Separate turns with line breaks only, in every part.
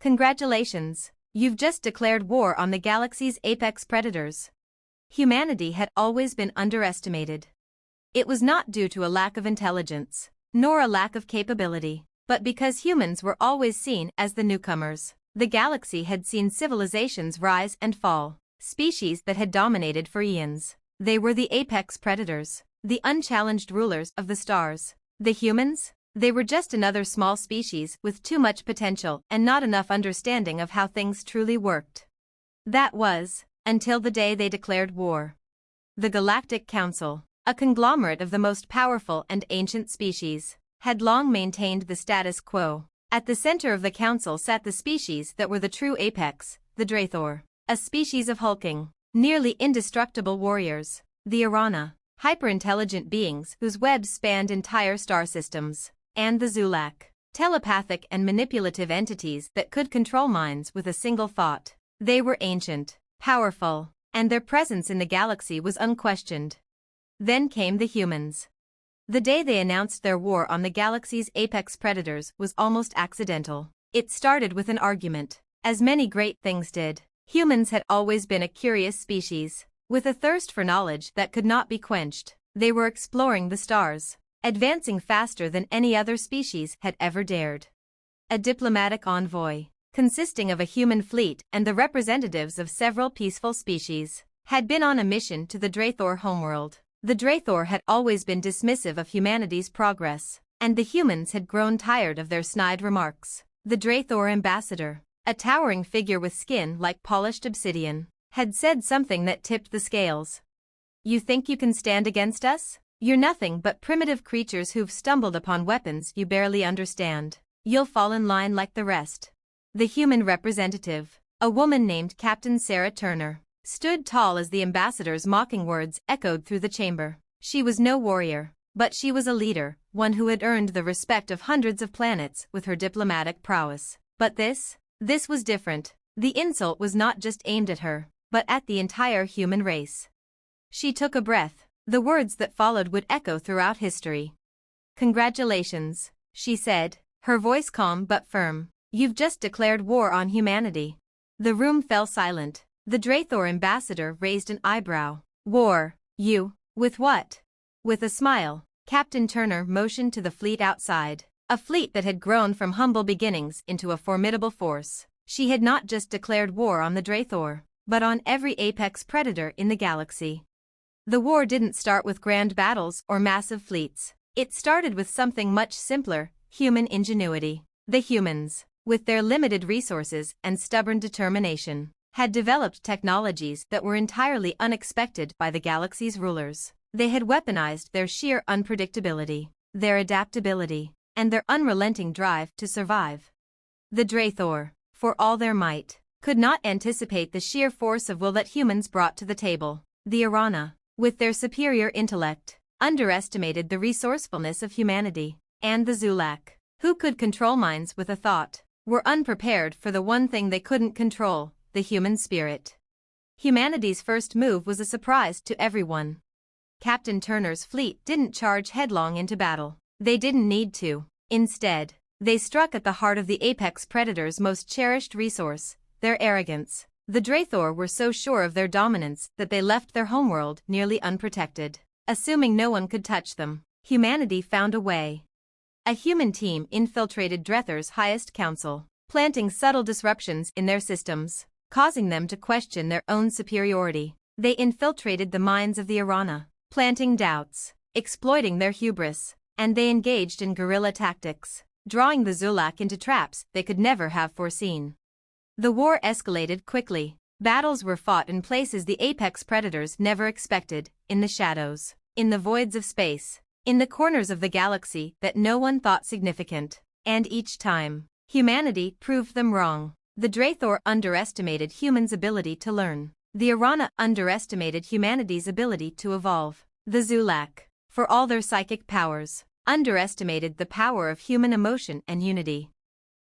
Congratulations! You've just declared war on the galaxy's apex predators. Humanity had always been underestimated. It was not due to a lack of intelligence, nor a lack of capability, but because humans were always seen as the newcomers. The galaxy had seen civilizations rise and fall, species that had dominated for eons. They were the apex predators, the unchallenged rulers of the stars. The humans? They were just another small species with too much potential and not enough understanding of how things truly worked. That was, until the day they declared war. The Galactic Council, a conglomerate of the most powerful and ancient species, had long maintained the status quo. At the center of the council sat the species that were the true apex, the Draethor, a species of hulking, nearly indestructible warriors, the Arana, hyper-intelligent beings whose webs spanned entire star systems, and the Zulak, telepathic and manipulative entities that could control minds with a single thought. They were ancient, powerful, and their presence in the galaxy was unquestioned. Then came the humans. The day they announced their war on the galaxy's apex predators was almost accidental. It started with an argument, as many great things did. Humans had always been a curious species, with a thirst for knowledge that could not be quenched. They were exploring the stars, advancing faster than any other species had ever dared. A diplomatic envoy, consisting of a human fleet and the representatives of several peaceful species, had been on a mission to the Draethor homeworld. The Draethor had always been dismissive of humanity's progress, and the humans had grown tired of their snide remarks. The Draethor ambassador, a towering figure with skin like polished obsidian, had said something that tipped the scales. "You think you can stand against us? You're nothing but primitive creatures who've stumbled upon weapons you barely understand. You'll fall in line like the rest." The human representative, a woman named Captain Sarah Turner, stood tall as the ambassador's mocking words echoed through the chamber. She was no warrior, but she was a leader, one who had earned the respect of hundreds of planets with her diplomatic prowess. But this was different. The insult was not just aimed at her, but at the entire human race. She took a breath. The words that followed would echo throughout history. "Congratulations," she said, her voice calm but firm. "You've just declared war on humanity." The room fell silent. The Draethor ambassador raised an eyebrow. "War? You? With what?" With a smile, Captain Turner motioned to the fleet outside, a fleet that had grown from humble beginnings into a formidable force. She had not just declared war on the Draethor, but on every apex predator in the galaxy. The war didn't start with grand battles or massive fleets. It started with something much simpler: human ingenuity. The humans, with their limited resources and stubborn determination, had developed technologies that were entirely unexpected by the galaxy's rulers. They had weaponized their sheer unpredictability, their adaptability, and their unrelenting drive to survive. The Draethor, for all their might, could not anticipate the sheer force of will that humans brought to the table. The Arana, with their superior intellect, underestimated the resourcefulness of humanity, and the Zulak, who could control minds with a thought, were unprepared for the one thing they couldn't control: the human spirit. Humanity's first move was a surprise to everyone. Captain Turner's fleet didn't charge headlong into battle. They didn't need to. Instead, they struck at the heart of the apex predator's most cherished resource: their arrogance. The Draethor were so sure of their dominance that they left their homeworld nearly unprotected, assuming no one could touch them. Humanity found a way. A human team infiltrated Draethor's highest council, planting subtle disruptions in their systems, causing them to question their own superiority. They infiltrated the minds of the Arana, planting doubts, exploiting their hubris, and they engaged in guerrilla tactics, drawing the Zulak into traps they could never have foreseen. The war escalated quickly. Battles were fought in places the apex predators never expected: in the shadows, in the voids of space, in the corners of the galaxy that no one thought significant. And each time, humanity proved them wrong. The Draethor underestimated humans' ability to learn. The Arana underestimated humanity's ability to evolve. The Zulak, for all their psychic powers, underestimated the power of human emotion and unity.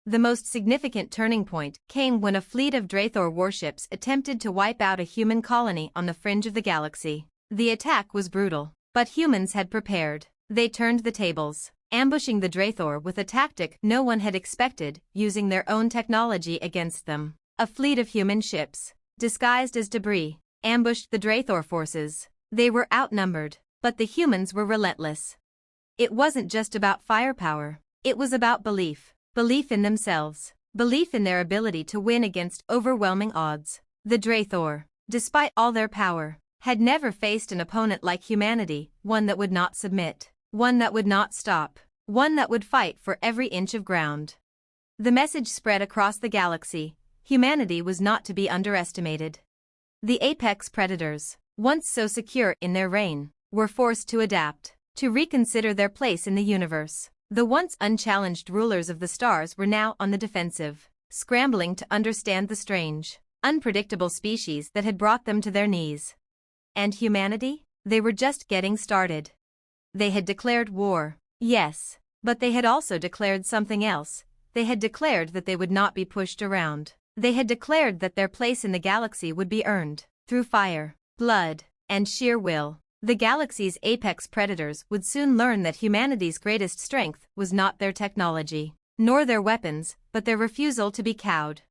The most significant turning point came when a fleet of Draethor warships attempted to wipe out a human colony on the fringe of the galaxy. The attack was brutal, but humans had prepared. They turned the tables. ambushing the Draethor with a tactic no one had expected, using their own technology against them. A fleet of human ships, disguised as debris, ambushed the Draethor forces. They were outnumbered, but the humans were relentless. It wasn't just about firepower, it was about belief. Belief in themselves, belief in their ability to win against overwhelming odds. The Draethor, despite all their power, had never faced an opponent like humanity, one that would not submit, one that would not stop, one that would fight for every inch of ground. The message spread across the galaxy: humanity was not to be underestimated. The apex predators, once so secure in their reign, were forced to adapt, to reconsider their place in the universe. The once unchallenged rulers of the stars were now on the defensive, scrambling to understand the strange, unpredictable species that had brought them to their knees. And humanity? They were just getting started. They had declared war, yes, but they had also declared something else. They had declared that they would not be pushed around. They had declared that their place in the galaxy would be earned, through fire, blood, and sheer will. The galaxy's apex predators would soon learn that humanity's greatest strength was not their technology, nor their weapons, but their refusal to be cowed.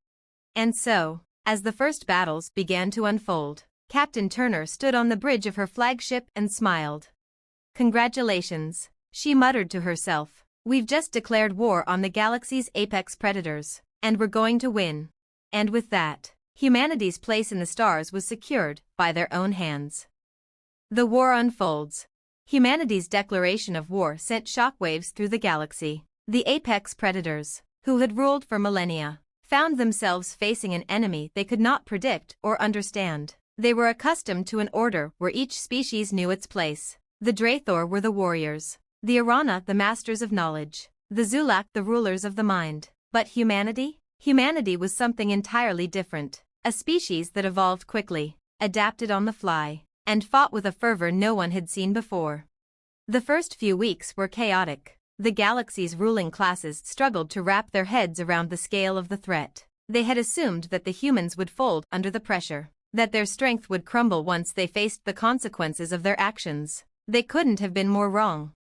And so, as the first battles began to unfold, Captain Turner stood on the bridge of her flagship and smiled. "Congratulations," she muttered to herself. "We've just declared war on the galaxy's apex predators, and we're going to win." And with that, humanity's place in the stars was secured by their own hands. The war unfolds. Humanity's declaration of war sent shockwaves through the galaxy. The apex predators, who had ruled for millennia, found themselves facing an enemy they could not predict or understand. They were accustomed to an order where each species knew its place. The Draethor were the warriors, the Arana the masters of knowledge, the Zulak the rulers of the mind. But humanity? Humanity was something entirely different. A species that evolved quickly, adapted on the fly, and fought with a fervor no one had seen before. The first few weeks were chaotic. The galaxy's ruling classes struggled to wrap their heads around the scale of the threat. They had assumed that the humans would fold under the pressure, that their strength would crumble once they faced the consequences of their actions. They couldn't have been more wrong.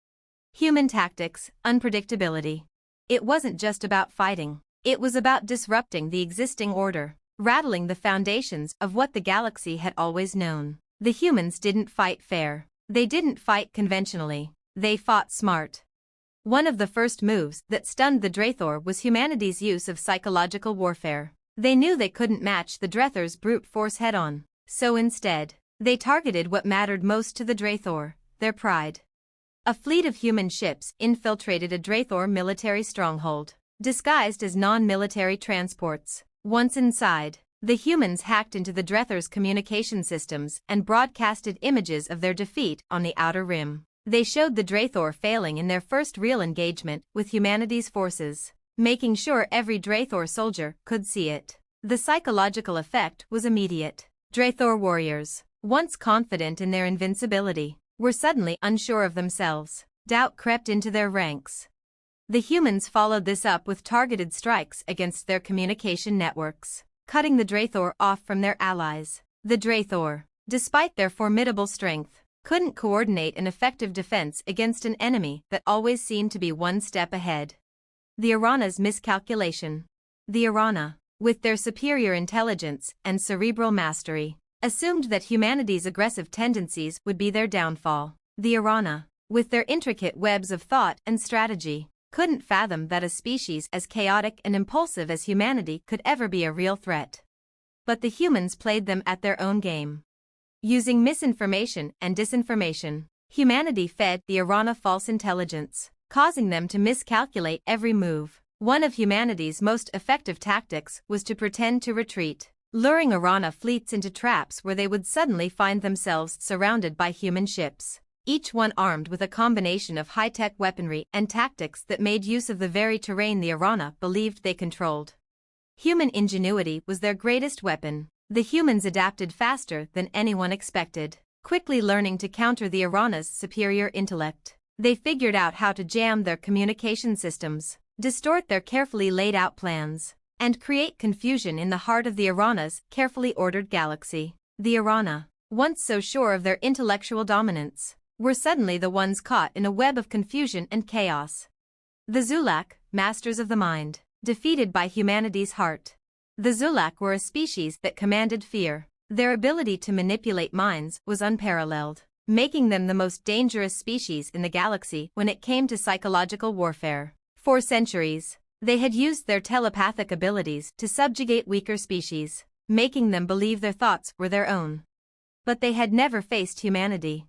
Human tactics, unpredictability. It wasn't just about fighting. It was about disrupting the existing order, rattling the foundations of what the galaxy had always known. The humans didn't fight fair. They didn't fight conventionally. They fought smart. One of the first moves that stunned the Draethor was humanity's use of psychological warfare. They knew they couldn't match the Draethor's brute force head-on, so instead, they targeted what mattered most to the Draethor: their pride. A fleet of human ships infiltrated a Draethor military stronghold, disguised as non-military transports. Once inside, the humans hacked into the Draethor's communication systems and broadcasted images of their defeat on the outer rim. They showed the Draethor failing in their first real engagement with humanity's forces, making sure every Draethor soldier could see it. The psychological effect was immediate. Draethor warriors, once confident in their invincibility, were suddenly unsure of themselves. Doubt crept into their ranks. The humans followed this up with targeted strikes against their communication networks, cutting the Draethor off from their allies. The Draethor, despite their formidable strength, couldn't coordinate an effective defense against an enemy that always seemed to be one step ahead. The Arana's miscalculation. The Arana, with their superior intelligence and cerebral mastery, assumed that humanity's aggressive tendencies would be their downfall. The Arana, with their intricate webs of thought and strategy, couldn't fathom that a species as chaotic and impulsive as humanity could ever be a real threat. But the humans played them at their own game. Using misinformation and disinformation, humanity fed the Arana false intelligence, causing them to miscalculate every move. One of humanity's most effective tactics was to pretend to retreat, luring Arana fleets into traps where they would suddenly find themselves surrounded by human ships, each one armed with a combination of high-tech weaponry and tactics that made use of the very terrain the Arana believed they controlled. Human ingenuity was their greatest weapon. The humans adapted faster than anyone expected, quickly learning to counter the Arana's superior intellect. They figured out how to jam their communication systems, distort their carefully laid out plans, and create confusion in the heart of the Arana's carefully ordered galaxy. The Arana, once so sure of their intellectual dominance, were suddenly the ones caught in a web of confusion and chaos. The Zulak, masters of the mind, defeated by humanity's heart. The Zulak were a species that commanded fear. Their ability to manipulate minds was unparalleled, making them the most dangerous species in the galaxy when it came to psychological warfare. For centuries, they had used their telepathic abilities to subjugate weaker species, making them believe their thoughts were their own. But they had never faced humanity.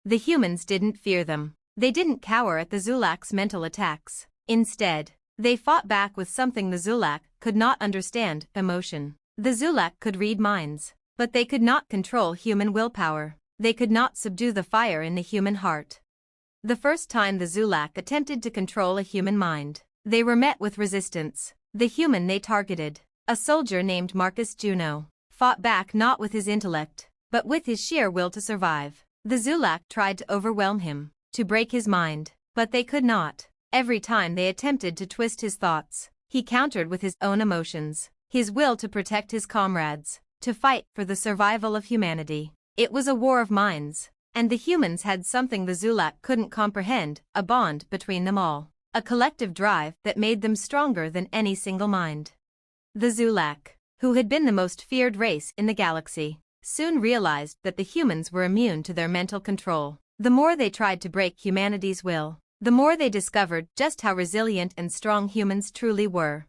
The humans didn't fear them. They didn't cower at the Zulak's mental attacks. Instead, they fought back with something the Zulak could not understand: emotion. The Zulak could read minds, but they could not control human willpower. They could not subdue the fire in the human heart. The first time the Zulak attempted to control a human mind, they were met with resistance. The human they targeted, a soldier named Marcus Juno, fought back not with his intellect, but with his sheer will to survive. The Zulak tried to overwhelm him, to break his mind, but they could not. Every time they attempted to twist his thoughts, he countered with his own emotions, his will to protect his comrades, to fight for the survival of humanity. It was a war of minds, and the humans had something the Zulak couldn't comprehend: a bond between them all, a collective drive that made them stronger than any single mind. The Zulak, who had been the most feared race in the galaxy, soon realized that the humans were immune to their mental control. The more they tried to break humanity's will, the more they discovered just how resilient and strong humans truly were.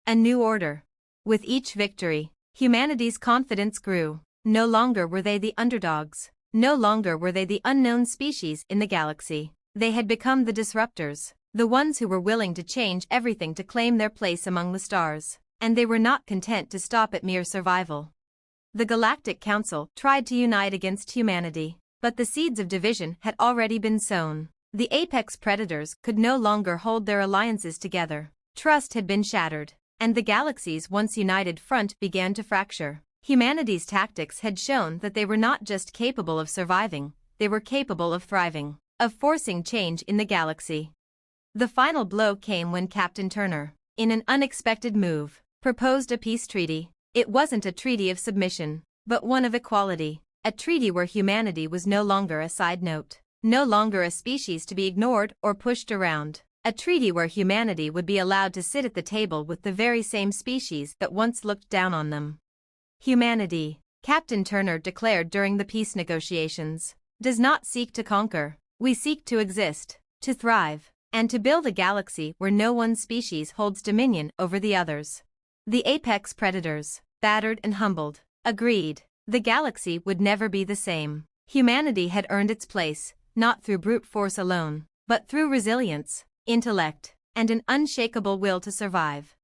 A new order. With each victory, humanity's confidence grew. No longer were they the underdogs. No longer were they the unknown species in the galaxy. They had become the disruptors, the ones who were willing to change everything to claim their place among the stars. And they were not content to stop at mere survival. The Galactic Council tried to unite against humanity, but the seeds of division had already been sown. The apex predators could no longer hold their alliances together. Trust had been shattered, and the galaxy's once united front began to fracture. Humanity's tactics had shown that they were not just capable of surviving, they were capable of thriving, of forcing change in the galaxy. The final blow came when Captain Turner, in an unexpected move, proposed a peace treaty. It wasn't a treaty of submission, but one of equality, a treaty where humanity was no longer a side note, no longer a species to be ignored or pushed around, a treaty where humanity would be allowed to sit at the table with the very same species that once looked down on them. Humanity, Captain Turner declared during the peace negotiations, does not seek to conquer. We seek to exist, to thrive, and to build a galaxy where no one species holds dominion over the others. The apex predators, battered and humbled, agreed. The galaxy would never be the same. Humanity had earned its place, not through brute force alone, but through resilience, intellect, and an unshakable will to survive.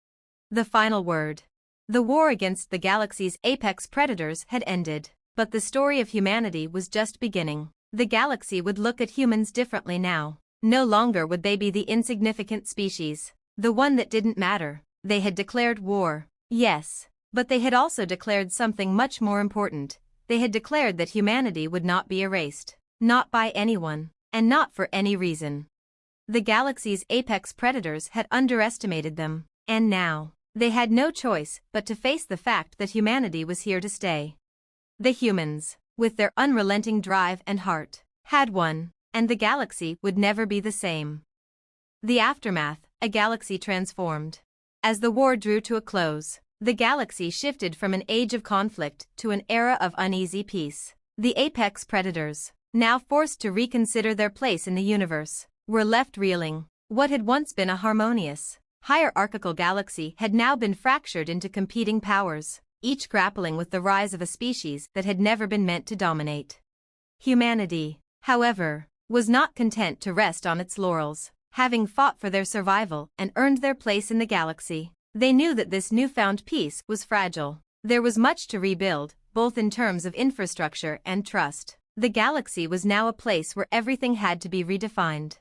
The final word. The war against the galaxy's apex predators had ended, but the story of humanity was just beginning. The galaxy would look at humans differently now. No longer would they be the insignificant species, the one that didn't matter. They had declared war, yes, but they had also declared something much more important. They had declared that humanity would not be erased, not by anyone, and not for any reason. The galaxy's apex predators had underestimated them, and now, they had no choice but to face the fact that humanity was here to stay. The humans, with their unrelenting drive and heart, had won, and the galaxy would never be the same. The aftermath, a galaxy transformed. As the war drew to a close, the galaxy shifted from an age of conflict to an era of uneasy peace. The apex predators, now forced to reconsider their place in the universe, were left reeling. What had once been a harmonious, hierarchical galaxy had now been fractured into competing powers, each grappling with the rise of a species that had never been meant to dominate. Humanity, however, was not content to rest on its laurels. Having fought for their survival and earned their place in the galaxy, they knew that this newfound peace was fragile. There was much to rebuild, both in terms of infrastructure and trust. The galaxy was now a place where everything had to be redefined.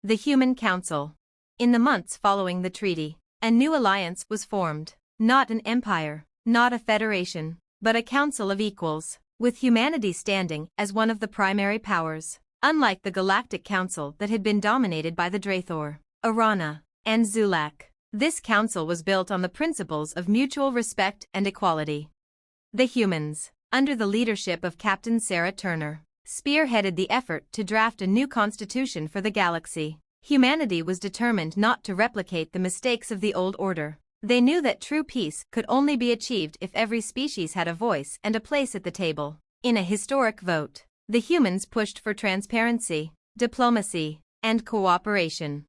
The Human Council. In the months following the treaty, a new alliance was formed. Not an empire, not a federation, but a council of equals, with humanity standing as one of the primary powers. Unlike the Galactic Council that had been dominated by the Draethor, Arana, and Zulak, this council was built on the principles of mutual respect and equality. The humans, under the leadership of Captain Sarah Turner, spearheaded the effort to draft a new constitution for the galaxy. Humanity was determined not to replicate the mistakes of the old order. They knew that true peace could only be achieved if every species had a voice and a place at the table. In a historic vote, the humans pushed for transparency, diplomacy, and cooperation.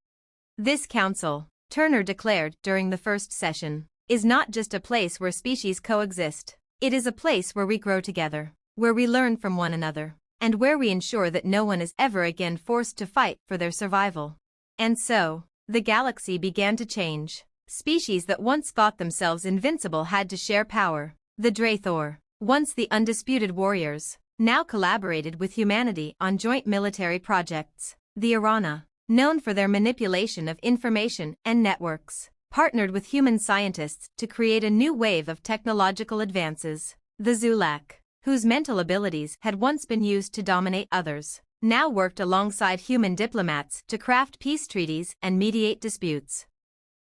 This council, Turner declared during the first session, is not just a place where species coexist. It is a place where we grow together, where we learn from one another, and where we ensure that no one is ever again forced to fight for their survival. And so, the galaxy began to change. Species that once thought themselves invincible had to share power. The Draethor, once the undisputed warriors, now collaborated with humanity on joint military projects. The Arana, known for their manipulation of information and networks, partnered with human scientists to create a new wave of technological advances. The Zulak, whose mental abilities had once been used to dominate others, now worked alongside human diplomats to craft peace treaties and mediate disputes.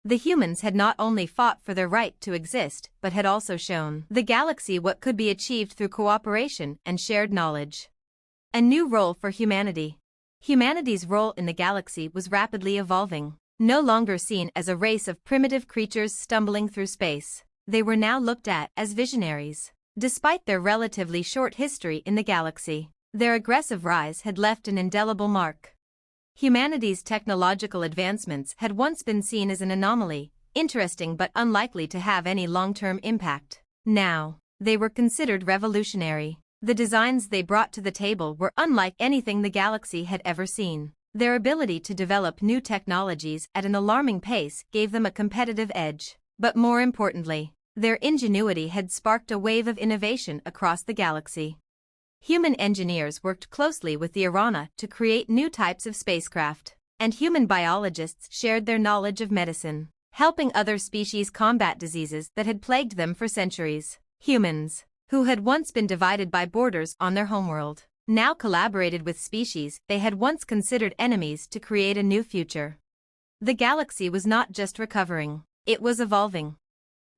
The humans had not only fought for their right to exist but had also shown the galaxy what could be achieved through cooperation and shared knowledge. A new role for humanity. Humanity's role in the galaxy was rapidly evolving. No longer seen as a race of primitive creatures stumbling through space, they were now looked at as visionaries. Despite their relatively short history in the galaxy, their aggressive rise had left an indelible mark. Humanity's technological advancements had once been seen as an anomaly, interesting but unlikely to have any long-term impact. Now, they were considered revolutionary. The designs they brought to the table were unlike anything the galaxy had ever seen. Their ability to develop new technologies at an alarming pace gave them a competitive edge. But more importantly, their ingenuity had sparked a wave of innovation across the galaxy. Human engineers worked closely with the Arana to create new types of spacecraft, and human biologists shared their knowledge of medicine, helping other species combat diseases that had plagued them for centuries. Humans, who had once been divided by borders on their homeworld, now collaborated with species they had once considered enemies to create a new future. The galaxy was not just recovering, it was evolving.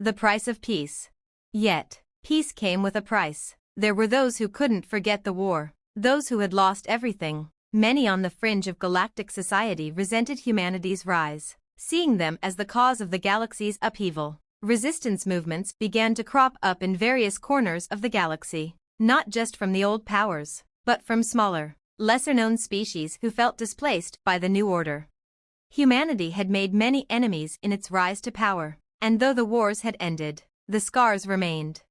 The price of peace. Yet, peace came with a price. There were those who couldn't forget the war, those who had lost everything. Many on the fringe of galactic society resented humanity's rise, seeing them as the cause of the galaxy's upheaval. Resistance movements began to crop up in various corners of the galaxy, not just from the old powers, but from smaller, lesser-known species who felt displaced by the new order. Humanity had made many enemies in its rise to power, and though the wars had ended, the scars remained.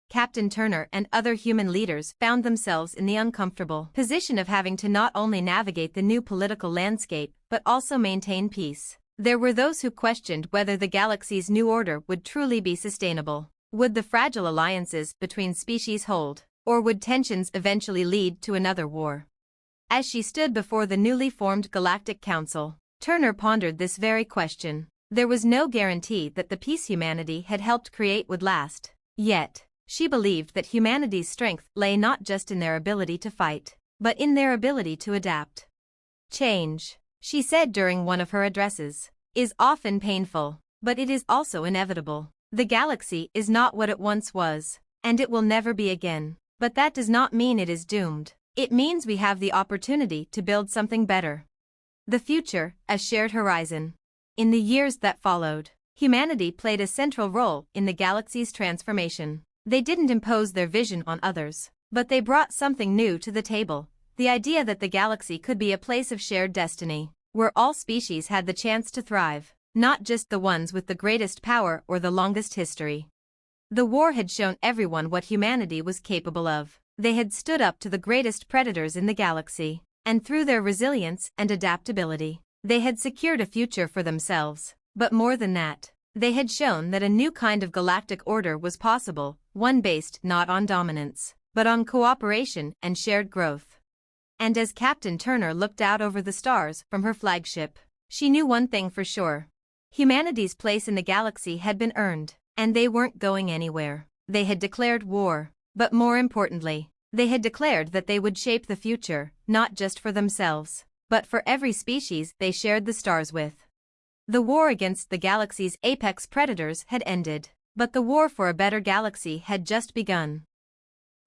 Captain Turner and other human leaders found themselves in the uncomfortable position of having to not only navigate the new political landscape but also maintain peace. There were those who questioned whether the galaxy's new order would truly be sustainable. Would the fragile alliances between species hold, or would tensions eventually lead to another war? As she stood before the newly formed Galactic Council, Turner pondered this very question. There was no guarantee that the peace humanity had helped create would last. Yet, she believed that humanity's strength lay not just in their ability to fight, but in their ability to adapt. Change, she said during one of her addresses, is often painful, but it is also inevitable. The galaxy is not what it once was, and it will never be again. But that does not mean it is doomed. It means we have the opportunity to build something better. The future, a shared horizon. In the years that followed, humanity played a central role in the galaxy's transformation. They didn't impose their vision on others, but they brought something new to the table, the idea that the galaxy could be a place of shared destiny, where all species had the chance to thrive, not just the ones with the greatest power or the longest history. The war had shown everyone what humanity was capable of. They had stood up to the greatest predators in the galaxy, and through their resilience and adaptability, they had secured a future for themselves. But more than that, they had shown that a new kind of galactic order was possible, one based not on dominance, but on cooperation and shared growth. And as Captain Turner looked out over the stars from her flagship, she knew one thing for sure. Humanity's place in the galaxy had been earned, and they weren't going anywhere. They had declared war, but more importantly, they had declared that they would shape the future, not just for themselves, but for every species they shared the stars with. The war against the galaxy's apex predators had ended, but the war for a better galaxy had just begun.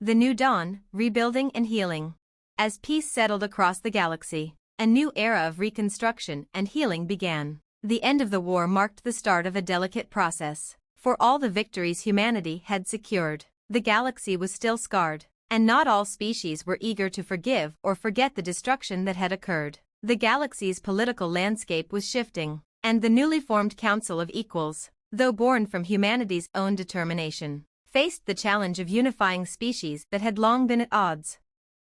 The new dawn, rebuilding and healing. As peace settled across the galaxy, a new era of reconstruction and healing began. The end of the war marked the start of a delicate process. For all the victories humanity had secured, the galaxy was still scarred, and not all species were eager to forgive or forget the destruction that had occurred. The galaxy's political landscape was shifting, and the newly formed Council of Equals, though born from humanity's own determination, faced the challenge of unifying species that had long been at odds.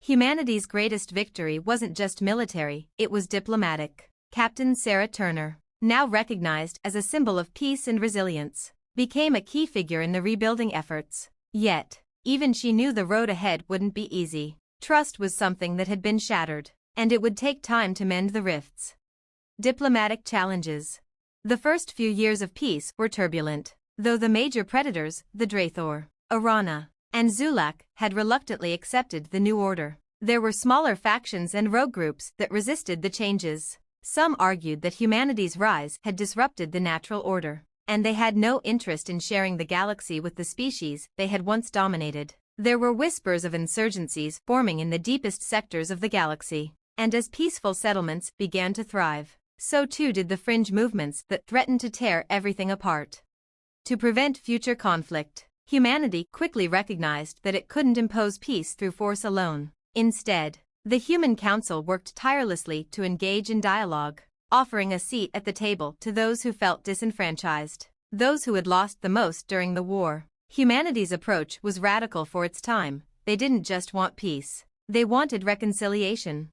Humanity's greatest victory wasn't just military, it was diplomatic. Captain Sarah Turner, now recognized as a symbol of peace and resilience, became a key figure in the rebuilding efforts. Yet, even she knew the road ahead wouldn't be easy. Trust was something that had been shattered, and it would take time to mend the rifts. Diplomatic challenges. The first few years of peace were turbulent, though the major predators, the Draethor, Arana, and Zulak, had reluctantly accepted the new order. There were smaller factions and rogue groups that resisted the changes. Some argued that humanity's rise had disrupted the natural order, and they had no interest in sharing the galaxy with the species they had once dominated. There were whispers of insurgencies forming in the deepest sectors of the galaxy, and as peaceful settlements began to thrive, so too did the fringe movements that threatened to tear everything apart. To prevent future conflict, humanity quickly recognized that it couldn't impose peace through force alone. Instead, the Human Council worked tirelessly to engage in dialogue, offering a seat at the table to those who felt disenfranchised, those who had lost the most during the war. Humanity's approach was radical for its time. They didn't just want peace, they wanted reconciliation.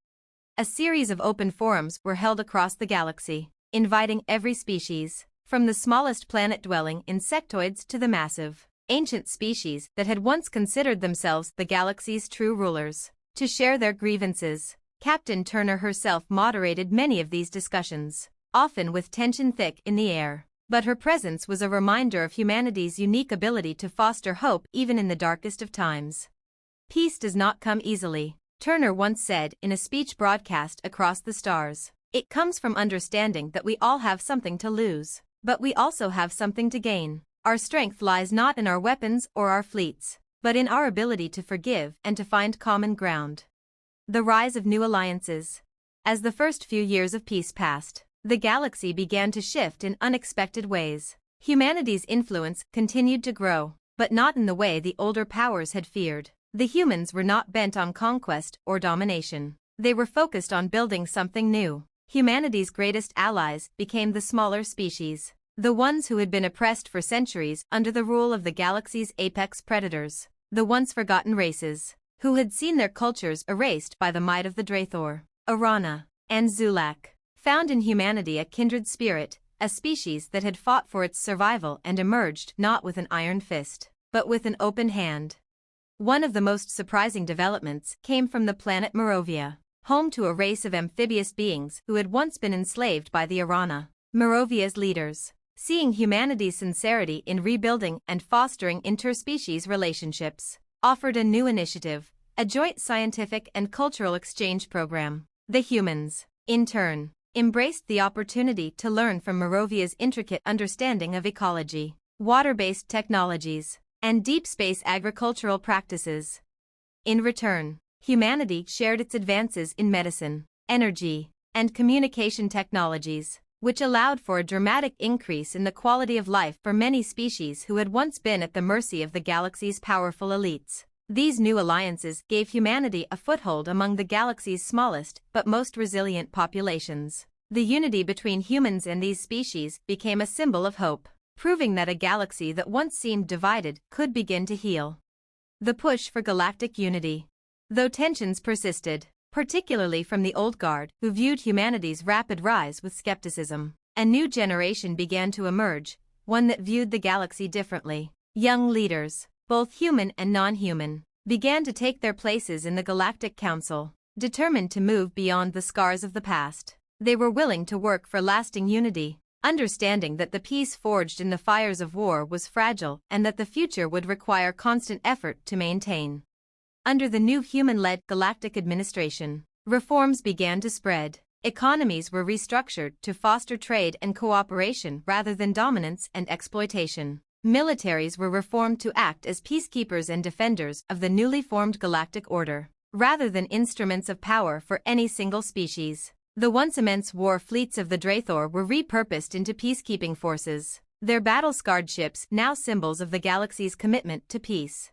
A series of open forums were held across the galaxy, inviting every species, from the smallest planet-dwelling insectoids to the massive, ancient species that had once considered themselves the galaxy's true rulers, to share their grievances. Captain Turner herself moderated many of these discussions, often with tension thick in the air, but her presence was a reminder of humanity's unique ability to foster hope even in the darkest of times. Peace does not come easily, Turner once said in a speech broadcast across the stars. It comes from understanding that we all have something to lose, but we also have something to gain. Our strength lies not in our weapons or our fleets, but in our ability to forgive and to find common ground. The rise of new alliances. As the first few years of peace passed, the galaxy began to shift in unexpected ways. Humanity's influence continued to grow, but not in the way the older powers had feared. The humans were not bent on conquest or domination. They were focused on building something new. Humanity's greatest allies became the smaller species, the ones who had been oppressed for centuries under the rule of the galaxy's apex predators, the once forgotten races, who had seen their cultures erased by the might of the Draethor, Arana, and Zulak, found in humanity a kindred spirit, a species that had fought for its survival and emerged not with an iron fist, but with an open hand. One of the most surprising developments came from the planet Morovia, home to a race of amphibious beings who had once been enslaved by the Arana. Morovia's leaders, seeing humanity's sincerity in rebuilding and fostering interspecies relationships, offered a new initiative, a joint scientific and cultural exchange program. The humans, in turn, embraced the opportunity to learn from Morovia's intricate understanding of ecology, water-based technologies, and deep space agricultural practices. In return, humanity shared its advances in medicine, energy, and communication technologies, which allowed for a dramatic increase in the quality of life for many species who had once been at the mercy of the galaxy's powerful elites. These new alliances gave humanity a foothold among the galaxy's smallest but most resilient populations. The unity between humans and these species became a symbol of hope, proving that a galaxy that once seemed divided could begin to heal. The push for galactic unity. Though tensions persisted, particularly from the old guard who viewed humanity's rapid rise with skepticism, a new generation began to emerge, one that viewed the galaxy differently. Young leaders, both human and non-human, began to take their places in the Galactic Council, determined to move beyond the scars of the past. They were willing to work for lasting unity, understanding that the peace forged in the fires of war was fragile and that the future would require constant effort to maintain. Under the new human-led galactic administration, reforms began to spread. Economies were restructured to foster trade and cooperation rather than dominance and exploitation. Militaries were reformed to act as peacekeepers and defenders of the newly formed galactic order. rather than instruments of power for any single species. The once immense war fleets of the Draethor were repurposed into peacekeeping forces, their battle-scarred ships now symbols of the galaxy's commitment to peace.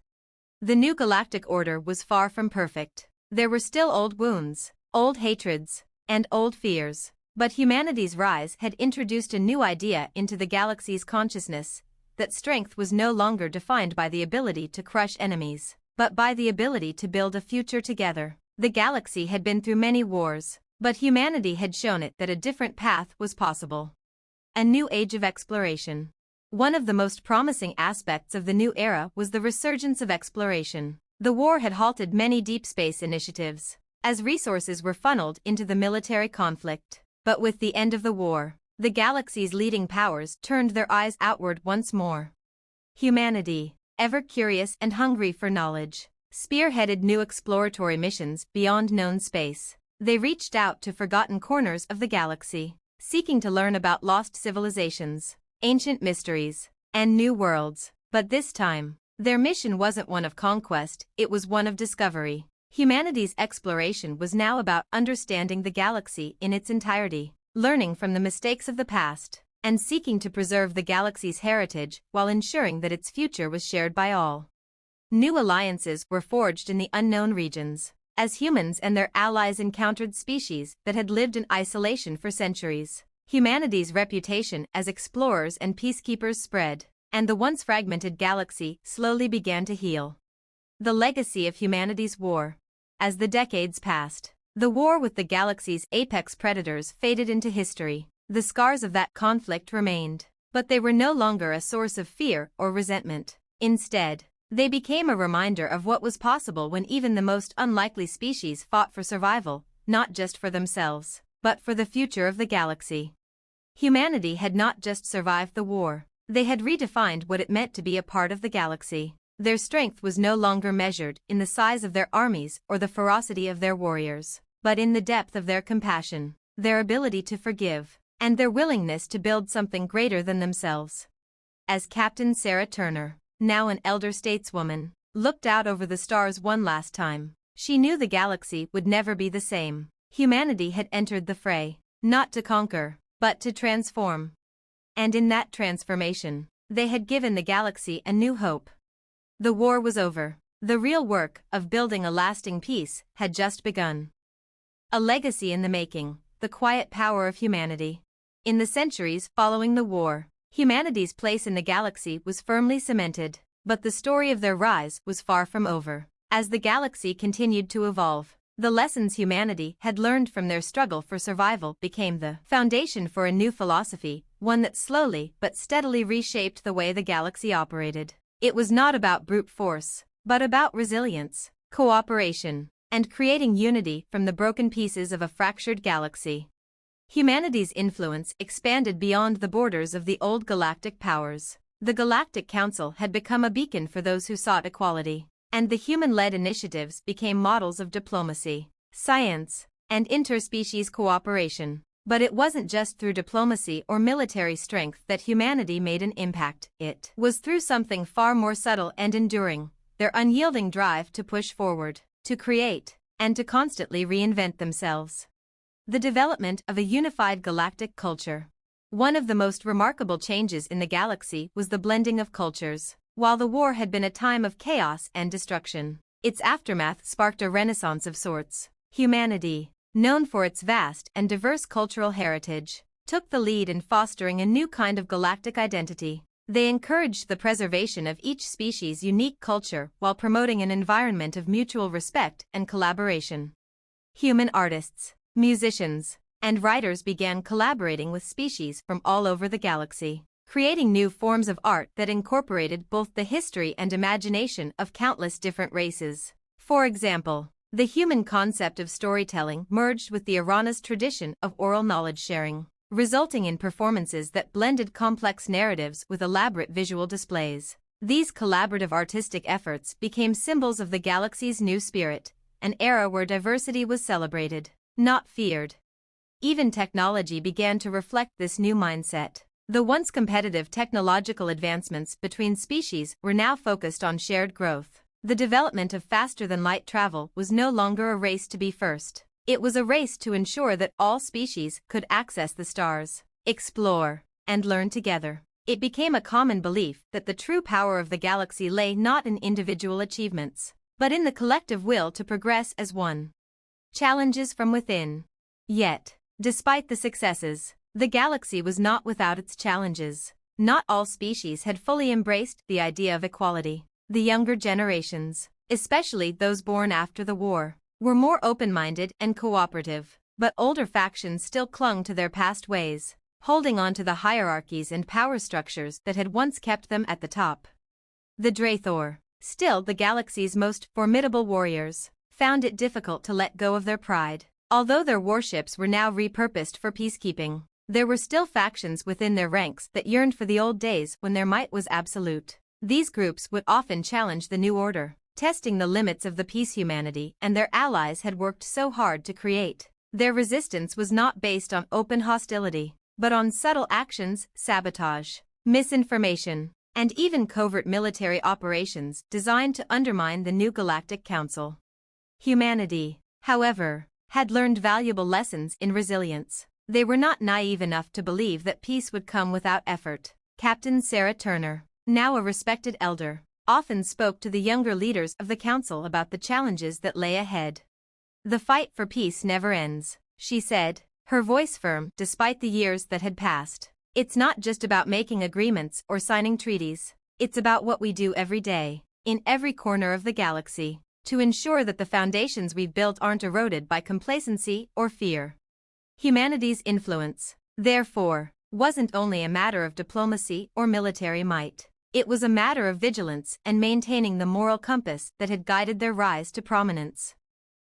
The new galactic order was far from perfect. There were still old wounds, old hatreds, and old fears. But humanity's rise had introduced a new idea into the galaxy's consciousness, that strength was no longer defined by the ability to crush enemies, but by the ability to build a future together. The galaxy had been through many wars, but humanity had shown it that a different path was possible. A new age of exploration. One of the most promising aspects of the new era was the resurgence of exploration. The war had halted many deep space initiatives, as resources were funneled into the military conflict. But with the end of the war, the galaxy's leading powers turned their eyes outward once more. Humanity, ever curious and hungry for knowledge, spearheaded new exploratory missions beyond known space. They reached out to forgotten corners of the galaxy, seeking to learn about lost civilizations, ancient mysteries, and new worlds. But this time, their mission wasn't one of conquest, it was one of discovery. Humanity's exploration was now about understanding the galaxy in its entirety, learning from the mistakes of the past, and seeking to preserve the galaxy's heritage while ensuring that its future was shared by all. New alliances were forged in the unknown regions, as humans and their allies encountered species that had lived in isolation for centuries. Humanity's reputation as explorers and peacekeepers spread, and the once fragmented galaxy slowly began to heal. The legacy of humanity's war. As the decades passed, the war with the galaxy's apex predators faded into history. The scars of that conflict remained, but they were no longer a source of fear or resentment. Instead, they became a reminder of what was possible when even the most unlikely species fought for survival, not just for themselves, but for the future of the galaxy. Humanity had not just survived the war, they had redefined what it meant to be a part of the galaxy. Their strength was no longer measured in the size of their armies or the ferocity of their warriors, but in the depth of their compassion, their ability to forgive, and their willingness to build something greater than themselves. As Captain Sarah Turner, now an elder stateswoman, looked out over the stars one last time, she knew the galaxy would never be the same. Humanity had entered the fray, not to conquer, but to transform. And in that transformation, they had given the galaxy a new hope. The war was over. The real work of building a lasting peace had just begun. A legacy in the making, the quiet power of humanity. In the centuries following the war, humanity's place in the galaxy was firmly cemented, but the story of their rise was far from over. As the galaxy continued to evolve, the lessons humanity had learned from their struggle for survival became the foundation for a new philosophy, one that slowly but steadily reshaped the way the galaxy operated. It was not about brute force, but about resilience, cooperation, and creating unity from the broken pieces of a fractured galaxy. Humanity's influence expanded beyond the borders of the old galactic powers. The Galactic Council had become a beacon for those who sought equality, and the human-led initiatives became models of diplomacy, science, and interspecies cooperation. But it wasn't just through diplomacy or military strength that humanity made an impact. It was through something far more subtle and enduring, their unyielding drive to push forward, to create, and to constantly reinvent themselves. The development of a unified galactic culture. One of the most remarkable changes in the galaxy was the blending of cultures. While the war had been a time of chaos and destruction, its aftermath sparked a renaissance of sorts. Humanity, known for its vast and diverse cultural heritage, took the lead in fostering a new kind of galactic identity. They encouraged the preservation of each species' unique culture while promoting an environment of mutual respect and collaboration. Human artists, musicians, and writers began collaborating with species from all over the galaxy, creating new forms of art that incorporated both the history and imagination of countless different races. For example, the human concept of storytelling merged with the Arana's tradition of oral knowledge sharing, resulting in performances that blended complex narratives with elaborate visual displays. These collaborative artistic efforts became symbols of the galaxy's new spirit, an era where diversity was celebrated, not feared. Even technology began to reflect this new mindset. The once competitive technological advancements between species were now focused on shared growth. The development of faster-than-light travel was no longer a race to be first. It was a race to ensure that all species could access the stars, explore, and learn together. It became a common belief that the true power of the galaxy lay not in individual achievements, but in the collective will to progress as one. Challenges from within. Yet, despite the successes, the galaxy was not without its challenges. Not all species had fully embraced the idea of equality. The younger generations, especially those born after the war, were more open-minded and cooperative, but older factions still clung to their past ways, holding on to the hierarchies and power structures that had once kept them at the top. The Draethor, still the galaxy's most formidable warriors, found it difficult to let go of their pride. Although their warships were now repurposed for peacekeeping, there were still factions within their ranks that yearned for the old days when their might was absolute. These groups would often challenge the new order, testing the limits of the peace humanity and their allies had worked so hard to create. Their resistance was not based on open hostility, but on subtle actions, sabotage, misinformation, and even covert military operations designed to undermine the new Galactic Council. Humanity, however, had learned valuable lessons in resilience. They were not naive enough to believe that peace would come without effort. Captain Sarah Turner, now a respected elder, often spoke to the younger leaders of the council about the challenges that lay ahead. "The fight for peace never ends," she said, her voice firm despite the years that had passed. "It's not just about making agreements or signing treaties. It's about what we do every day, in every corner of the galaxy, to ensure that the foundations we've built aren't eroded by complacency or fear." Humanity's influence, therefore, wasn't only a matter of diplomacy or military might. It was a matter of vigilance and maintaining the moral compass that had guided their rise to prominence.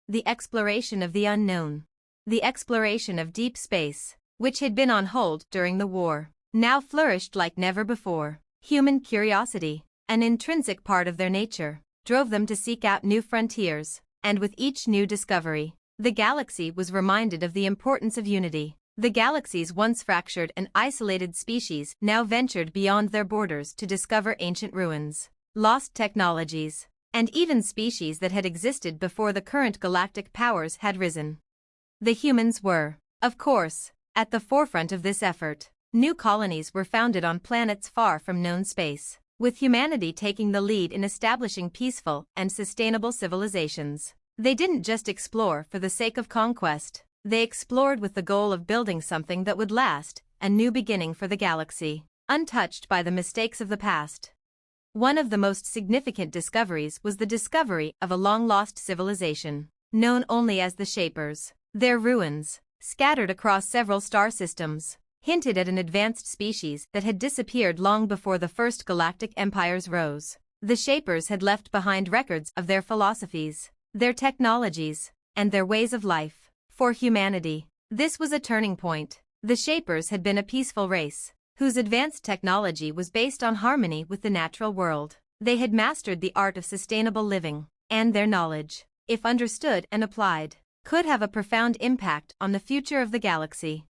The exploration of the unknown. The exploration of deep space, which had been on hold during the war, now flourished like never before. Human curiosity, an intrinsic part of their nature, drove them to seek out new frontiers, and with each new discovery, the galaxy was reminded of the importance of unity. The galaxy's once fractured and isolated species now ventured beyond their borders to discover ancient ruins, lost technologies, and even species that had existed before the current galactic powers had risen. The humans were, of course, at the forefront of this effort. New colonies were founded on planets far from known space, with humanity taking the lead in establishing peaceful and sustainable civilizations. They didn't just explore for the sake of conquest. They explored with the goal of building something that would last, a new beginning for the galaxy, untouched by the mistakes of the past. One of the most significant discoveries was the discovery of a long-lost civilization, known only as the Shapers. Their ruins, scattered across several star systems, hinted at an advanced species that had disappeared long before the first galactic empires rose. The Shapers had left behind records of their philosophies, their technologies, and their ways of life. For humanity, this was a turning point. The Shapers had been a peaceful race, whose advanced technology was based on harmony with the natural world. They had mastered the art of sustainable living, and their knowledge, if understood and applied, could have a profound impact on the future of the galaxy.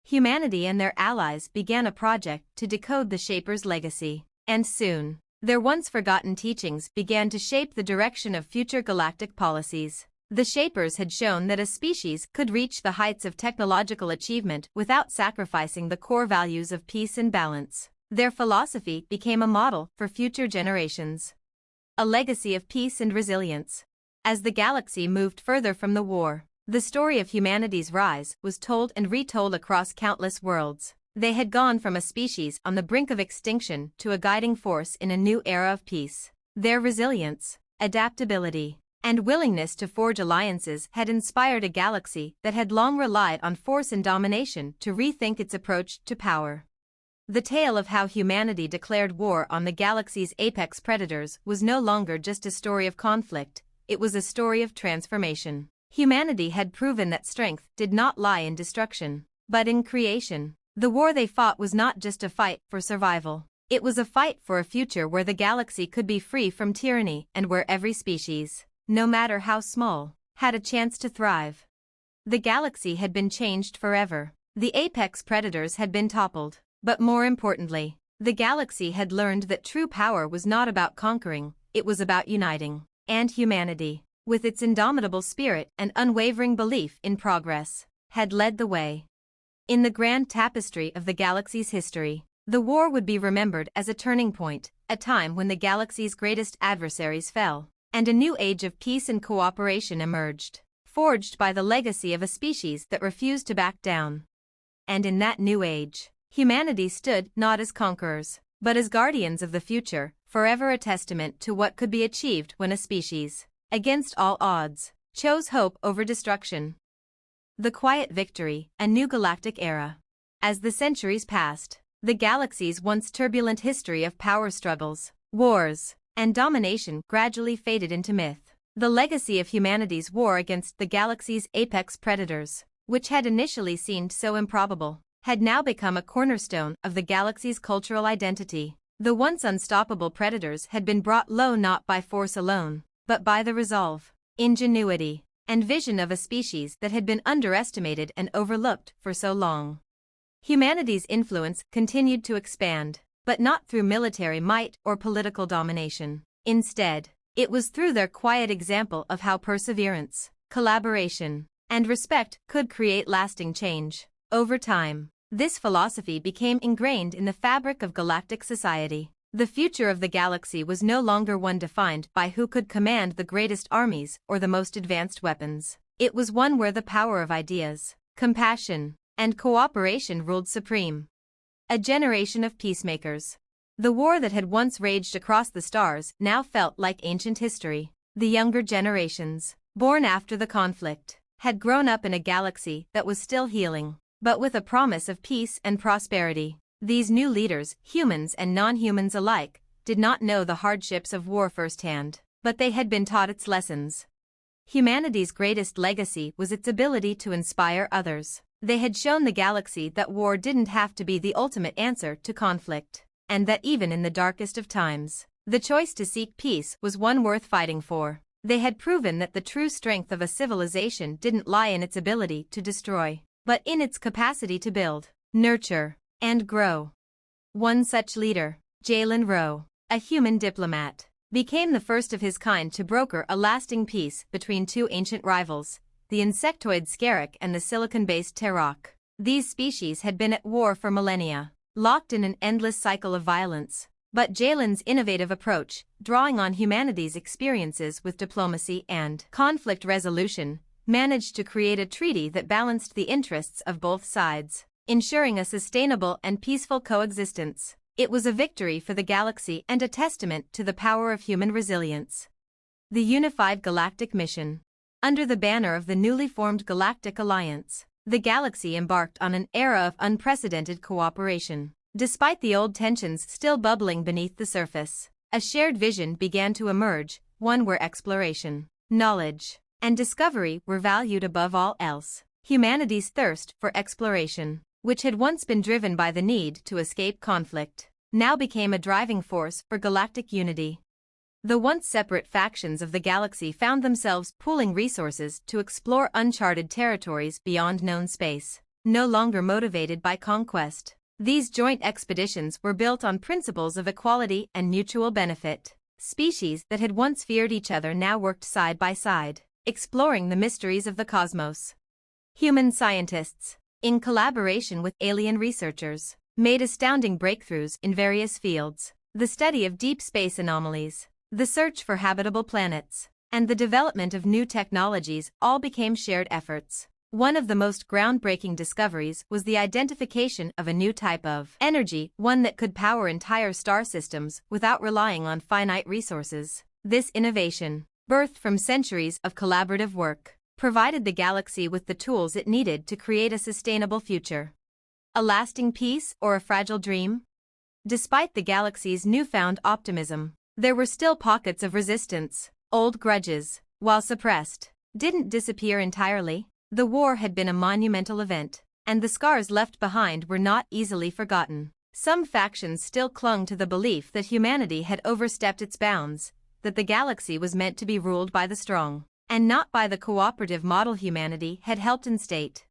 Humanity and their allies began a project to decode the Shapers' legacy, and soon, their once-forgotten teachings began to shape the direction of future galactic policies. The Shapers had shown that a species could reach the heights of technological achievement without sacrificing the core values of peace and balance. Their philosophy became a model for future generations. A legacy of peace and resilience. As the galaxy moved further from the war, the story of humanity's rise was told and retold across countless worlds. They had gone from a species on the brink of extinction to a guiding force in a new era of peace. Their resilience, adaptability, and willingness to forge alliances had inspired a galaxy that had long relied on force and domination to rethink its approach to power. The tale of how humanity declared war on the galaxy's apex predators was no longer just a story of conflict, it was a story of transformation. Humanity had proven that strength did not lie in destruction, but in creation. The war they fought was not just a fight for survival. It was a fight for a future where the galaxy could be free from tyranny and where every species, no matter how small, had a chance to thrive. The galaxy had been changed forever. The apex predators had been toppled. But more importantly, the galaxy had learned that true power was not about conquering, it was about uniting. And humanity, with its indomitable spirit and unwavering belief in progress, had led the way. In the grand tapestry of the galaxy's history, the war would be remembered as a turning point, a time when the galaxy's greatest adversaries fell, and a new age of peace and cooperation emerged, forged by the legacy of a species that refused to back down. And in that new age, humanity stood not as conquerors, but as guardians of the future, forever a testament to what could be achieved when a species, against all odds, chose hope over destruction. The quiet victory, a new galactic era. As the centuries passed, the galaxy's once turbulent history of power struggles, wars, and domination gradually faded into myth. The legacy of humanity's war against the galaxy's apex predators, which had initially seemed so improbable, had now become a cornerstone of the galaxy's cultural identity. The once unstoppable predators had been brought low not by force alone, but by the resolve, ingenuity, and vision of a species that had been underestimated and overlooked for so long. Humanity's influence continued to expand, but not through military might or political domination. Instead, it was through their quiet example of how perseverance, collaboration, and respect could create lasting change. Over time, this philosophy became ingrained in the fabric of galactic society. The future of the galaxy was no longer one defined by who could command the greatest armies or the most advanced weapons. It was one where the power of ideas, compassion, and cooperation ruled supreme. A generation of peacemakers. The war that had once raged across the stars now felt like ancient history. The younger generations, born after the conflict, had grown up in a galaxy that was still healing, but with a promise of peace and prosperity. These new leaders, humans and non-humans alike, did not know the hardships of war firsthand, but they had been taught its lessons. Humanity's greatest legacy was its ability to inspire others. They had shown the galaxy that war didn't have to be the ultimate answer to conflict, and that even in the darkest of times, the choice to seek peace was one worth fighting for. They had proven that the true strength of a civilization didn't lie in its ability to destroy, but in its capacity to build, nurture, and grow. One such leader, Jalen Rowe, a human diplomat, became the first of his kind to broker a lasting peace between two ancient rivals, the insectoid Scarrick and the silicon-based Terok. These species had been at war for millennia, locked in an endless cycle of violence. But Jalen's innovative approach, drawing on humanity's experiences with diplomacy and conflict resolution, managed to create a treaty that balanced the interests of both sides, ensuring a sustainable and peaceful coexistence. It was a victory for the galaxy and a testament to the power of human resilience. The Unified Galactic Mission. Under the banner of the newly formed Galactic Alliance, the galaxy embarked on an era of unprecedented cooperation. Despite the old tensions still bubbling beneath the surface, a shared vision began to emerge, one where exploration, knowledge, and discovery were valued above all else. Humanity's thirst for exploration, which had once been driven by the need to escape conflict, now became a driving force for galactic unity. The once separate factions of the galaxy found themselves pooling resources to explore uncharted territories beyond known space. No longer motivated by conquest, these joint expeditions were built on principles of equality and mutual benefit. Species that had once feared each other now worked side by side, exploring the mysteries of the cosmos. Human scientists, in collaboration with alien researchers, made astounding breakthroughs in various fields. The study of deep space anomalies, the search for habitable planets, and the development of new technologies all became shared efforts. One of the most groundbreaking discoveries was the identification of a new type of energy, one that could power entire star systems without relying on finite resources. This innovation, birthed from centuries of collaborative work, provided the galaxy with the tools it needed to create a sustainable future. A lasting peace or a fragile dream? Despite the galaxy's newfound optimism, there were still pockets of resistance. Old grudges, while suppressed, didn't disappear entirely. The war had been a monumental event, and the scars left behind were not easily forgotten. Some factions still clung to the belief that humanity had overstepped its bounds, that the galaxy was meant to be ruled by the strong, and not by the cooperative model humanity had helped instate.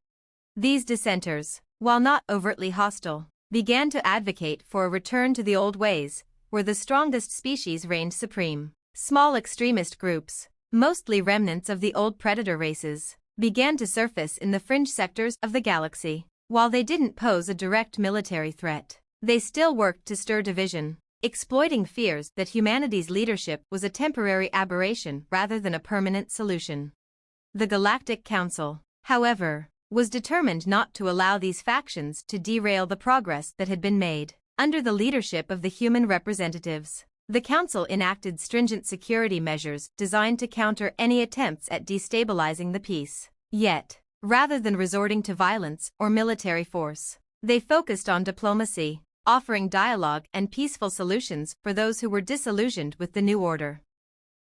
These dissenters, while not overtly hostile, began to advocate for a return to the old ways, where the strongest species reigned supreme. Small extremist groups, mostly remnants of the old predator races, began to surface in the fringe sectors of the galaxy. While they didn't pose a direct military threat, they still worked to stir division, exploiting fears that humanity's leadership was a temporary aberration rather than a permanent solution. The Galactic Council, however, was determined not to allow these factions to derail the progress that had been made. Under the leadership of the human representatives, the Council enacted stringent security measures designed to counter any attempts at destabilizing the peace. Yet, rather than resorting to violence or military force, they focused on diplomacy, offering dialogue and peaceful solutions for those who were disillusioned with the new order.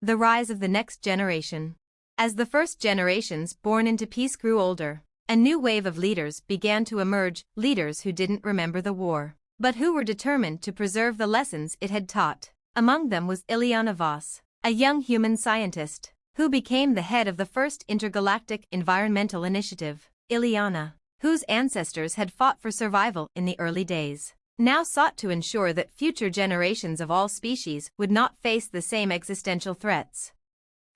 The rise of the next generation. As the first generations born into peace grew older, a new wave of leaders began to emerge, leaders who didn't remember the war, but who were determined to preserve the lessons it had taught. Among them was Ileana Voss, a young human scientist, who became the head of the first intergalactic environmental initiative. Ileana, whose ancestors had fought for survival in the early days, now sought to ensure that future generations of all species would not face the same existential threats.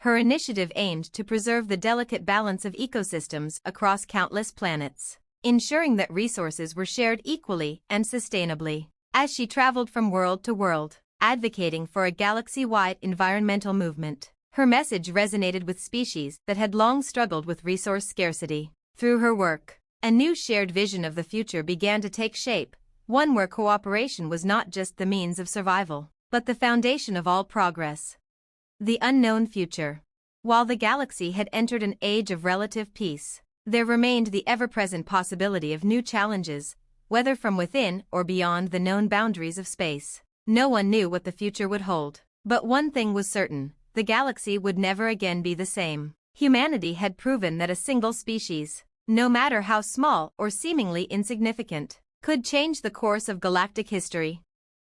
Her initiative aimed to preserve the delicate balance of ecosystems across countless planets, ensuring that resources were shared equally and sustainably. As she traveled from world to world, advocating for a galaxy-wide environmental movement, her message resonated with species that had long struggled with resource scarcity. Through her work, a new shared vision of the future began to take shape, one where cooperation was not just the means of survival, but the foundation of all progress. The unknown future. While the galaxy had entered an age of relative peace, there remained the ever-present possibility of new challenges, whether from within or beyond the known boundaries of space. No one knew what the future would hold, but one thing was certain: the galaxy would never again be the same. Humanity had proven that a single species, no matter how small or seemingly insignificant, could change the course of galactic history.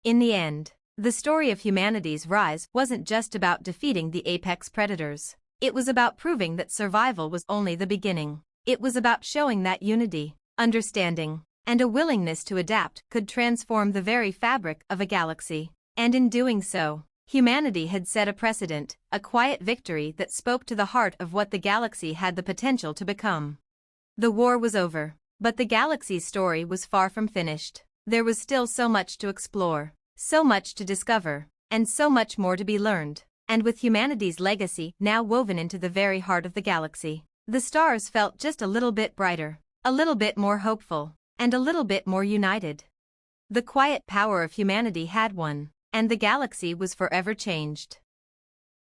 In the end, the story of humanity's rise wasn't just about defeating the apex predators. It was about proving that survival was only the beginning. It was about showing that unity, understanding, and a willingness to adapt could transform the very fabric of a galaxy. And in doing so, humanity had set a precedent, a quiet victory that spoke to the heart of what the galaxy had the potential to become. The war was over, but the galaxy's story was far from finished. There was still so much to explore, so much to discover, and so much more to be learned. And with humanity's legacy now woven into the very heart of the galaxy, the stars felt just a little bit brighter, a little bit more hopeful, and a little bit more united. The quiet power of humanity had won, and the galaxy was forever changed.